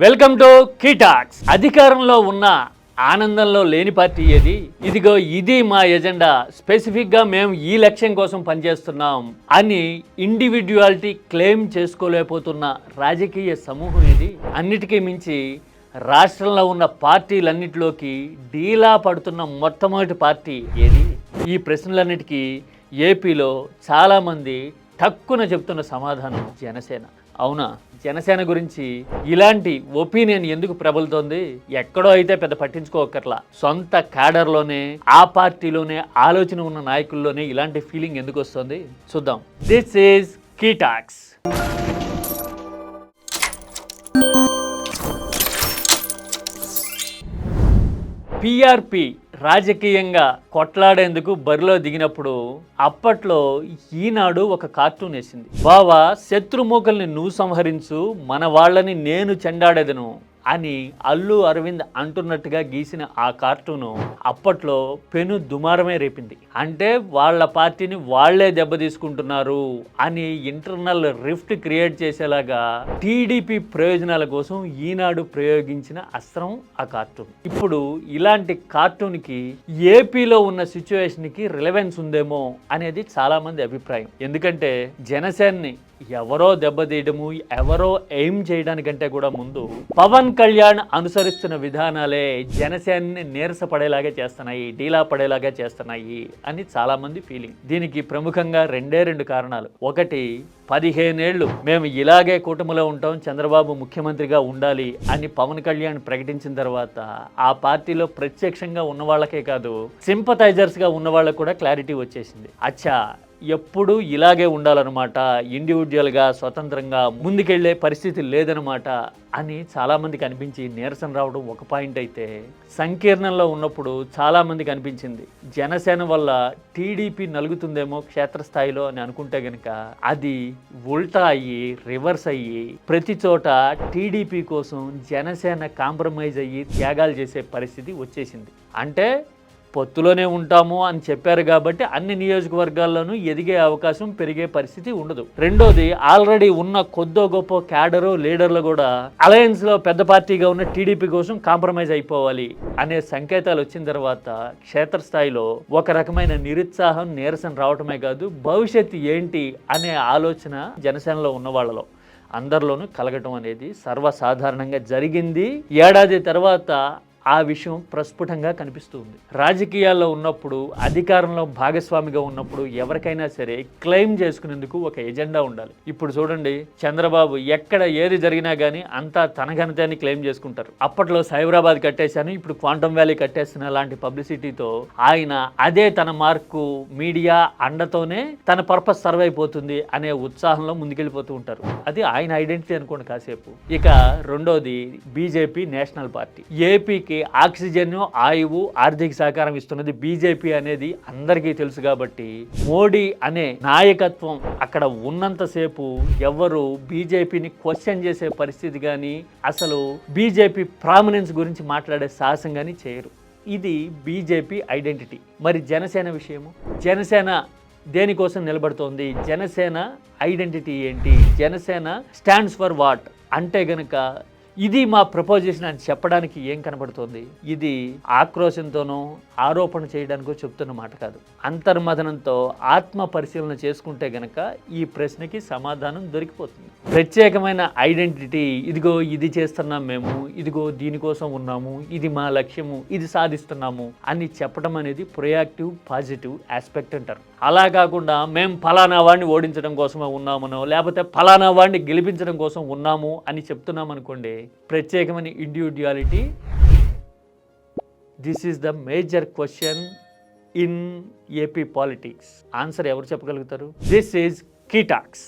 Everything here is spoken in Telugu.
Welcome to కీటాక్స్. అధికారంలో ఉన్న ఆనందంలో లేని పార్టీ ఏది? ఇదిగో ఇది మా ఎజెండా, స్పెసిఫిక్గా మేము ఈ లక్ష్యం కోసం పనిచేస్తున్నాం అని ఇండివిడ్యువాలిటీ క్లెయిమ్ చేసుకోలేకపోతున్న రాజకీయ సమూహం ఏది? అన్నిటికీ మించి రాష్ట్రంలో ఉన్న పార్టీలన్నిటిలోకి డీలా పడుతున్న మొట్టమొదటి పార్టీ ఏది? ఈ ప్రశ్నలన్నిటికీ ఏపీలో చాలామంది టక్కున చెప్తున్న సమాధానం జనసేన. అవునా? జనసేన గురించి ఇలాంటి ఒపీనియన్ ఎందుకు ప్రబలుతోంది? ఎక్కడో అయితే పెద్ద పట్టించుకోకర్లా, సొంత క్యాడర్లోనే ఆ పార్టీలోనే ఆలోచన ఉన్న నాయకుల్లోనే ఇలాంటి ఫీలింగ్ ఎందుకు వస్తుంది? చూద్దాం. This is కీటాక్స్. పిఆర్పి రాజకీయంగా కొట్లాడేందుకు బరిలో దిగినప్పుడు అప్పట్లో ఈనాడు ఒక కార్టూన్ వేసింది. బావా, శత్రుమూకల్ని నువ్వు సంహరించు, మన వాళ్ళని నేను చెండాడేదను అని అల్లు అరవింద్ అంటున్నట్టుగా గీసిన ఆ కార్టూను అప్పట్లో పెను దుమారమే రేపింది. అంటే వాళ్ళ పార్టీని వాళ్లే దెబ్బతీసుకుంటున్నారు అని ఇంటర్నల్ రిఫ్ట్ క్రియేట్ చేసేలాగా టీడీపీ ప్రయోజనాల కోసం ఈనాడు ప్రయోగించిన అస్త్రం ఆ కార్టూన్. ఇప్పుడు ఇలాంటి కార్టూన్కి ఏపీలో ఉన్న సిచ్యువేషన్కి రిలవెన్స్ ఉందేమో అనేది చాలామంది అభిప్రాయం. ఎందుకంటే జనసేనని ఎవరో దెబ్బతీయడము, ఎవరో ఎయిమ్ చేయడానికంటే కూడా ముందు పవన్ కళ్యాణ్ అనుసరిస్తున్న విధానాలే జనసేనని నీరసపడేలాగా చేస్తున్నాయి, డీలా పడేలాగా చేస్తున్నాయి అని చాలామంది ఫీలింగ్. దీనికి ప్రముఖంగా రెండు కారణాలు. ఒకటి, 15 ఏళ్ళు మేము ఇలాగే కూటమిలో ఉంటాం, చంద్రబాబు ముఖ్యమంత్రిగా ఉండాలి అని పవన్ కళ్యాణ్ ప్రకటించిన తర్వాత ఆ పార్టీలో ప్రత్యక్షంగా ఉన్న వాళ్ళకే కాదు, సింపథైజర్స్గా ఉన్న వాళ్ళకు కూడా క్లారిటీ వచ్చేసింది. అచ్చా, ఎప్పుడు ఇలాగే ఉండాలన్నమాట, ఇండివిజువల్గా స్వతంత్రంగా ముందుకెళ్లే పరిస్థితి లేదనమాట అని చాలామందికి అనిపించి నీరసం రావడం ఒక పాయింట్ అయితే, సంకీర్ణంలో ఉన్నప్పుడు చాలామందికి అనిపించింది జనసేన వల్ల టీడీపీ నలుగుతుందేమో క్షేత్రస్థాయిలో అని అనుకుంటే గనక అది ఉల్టా అయ్యి రివర్స్ అయ్యి ప్రతి చోట టీడీపీ కోసం జనసేన కాంప్రమైజ్ అయ్యి త్యాగాలు చేసే పరిస్థితి వచ్చేసింది. అంటే పొత్తులోనే ఉంటాము అని చెప్పారు కాబట్టి అన్ని నియోజకవర్గాల్లోనూ ఎదిగే అవకాశం పెరిగే పరిస్థితి ఉండదు. రెండోది, ఆల్రెడీ ఉన్న కొద్దో గొప్ప క్యాడరు లీడర్లు కూడా అలయన్స్లో పెద్ద పార్టీగా ఉన్న టీడీపీ కోసం కాంప్రమైజ్ అయిపోవాలి అనే సంకేతాలు వచ్చిన తర్వాత క్షేత్రస్థాయిలో ఒక రకమైన నిరుత్సాహం, నీరసం రావటమే కాదు, భవిష్యత్తు ఏంటి అనే ఆలోచన జనసేనలో ఉన్న వాళ్ళలో అందరిలోనూ కలగటం అనేది సర్వసాధారణంగా జరిగింది. ఏడాది తర్వాత ఆ విషయం ప్రస్ఫుటంగా కనిపిస్తుంది. రాజకీయాల్లో ఉన్నప్పుడు, అధికారంలో భాగస్వామిగా ఉన్నప్పుడు ఎవరికైనా సరే క్లెయిమ్ చేసుకునేందుకు ఒక ఎజెండా ఉండాలి. ఇప్పుడు చూడండి, చంద్రబాబు ఎక్కడ ఏది జరిగినా కానీ అంతా తన ఘనతని క్లెయిమ్ చేసుకుంటారు. అప్పట్లో సైబరాబాద్ కట్టేశాను, ఇప్పుడు క్వాంటమ్ వ్యాలీ కట్టేస్తున్న లాంటి పబ్లిసిటీతో ఆయన అదే తన మార్కు, మీడియా అండతోనే తన పర్పస్ సర్వ్ అయిపోతుంది అనే ఉత్సాహంలో ముందుకెళ్ళిపోతూ ఉంటారు. అది ఆయన ఐడెంటిటీ అనుకోండి కాసేపు. ఇక రెండోది, బీజేపీ నేషనల్ పార్టీ. ఏపీకి ఆక్సిజన్, ఆయువు, ఆర్థిక సహకారం ఇస్తున్నది బీజేపీ అనేది అందరికీ తెలుసు కాబట్టి మోడీ అనే నాయకత్వం అక్కడ ఉన్నంతసేపు ఎవరు బీజేపీని క్వశ్చన్ చేసే పరిస్థితి కానీ, అసలు బీజేపీ ప్రామినెన్స్ గురించి మాట్లాడే సాహసం కానీ చేయరు. ఇది బీజేపీ ఐడెంటిటీ. మరి జనసేన విషయము, జనసేన దేనికోసం నిలబడుతోంది? జనసేన ఐడెంటిటీ ఏంటి? జనసేన స్టాండ్స్ ఫర్ వాట్ అంటే గనక ఇది మా ప్రపోజిషన్ అని చెప్పడానికి ఏం కనబడుతోంది? ఇది ఆక్రోశంతోనో ఆరోపణ చేయడానికో చెప్తున్న మాట కాదు. అంతర్మథనంతో ఆత్మ పరిశీలన చేసుకుంటే గనక ఈ ప్రశ్నకి సమాధానం దొరికిపోతుంది. ప్రత్యేకమైన ఐడెంటిటీ, ఇదిగో ఇది చేస్తున్నాం మేము, ఇదిగో దీనికోసం ఉన్నాము, ఇది మా లక్ష్యము, ఇది సాధిస్తున్నాము అని చెప్పడం అనేది ప్రొయాక్టివ్ పాజిటివ్ ఆస్పెక్ట్ అంటారు. అలా కాకుండా మేము ఫలానా వాడిని ఓడించడం కోసమే ఉన్నామనో, లేకపోతే ఫలానా వాడిని గెలిపించడం కోసం ఉన్నాము అని చెప్తున్నాం అనుకోండి, ప్రత్యేకమైన individuality. This is the major question in AP politics. Answer ఎవరు చెప్పగలుగుతారు? This is కీటాక్స్.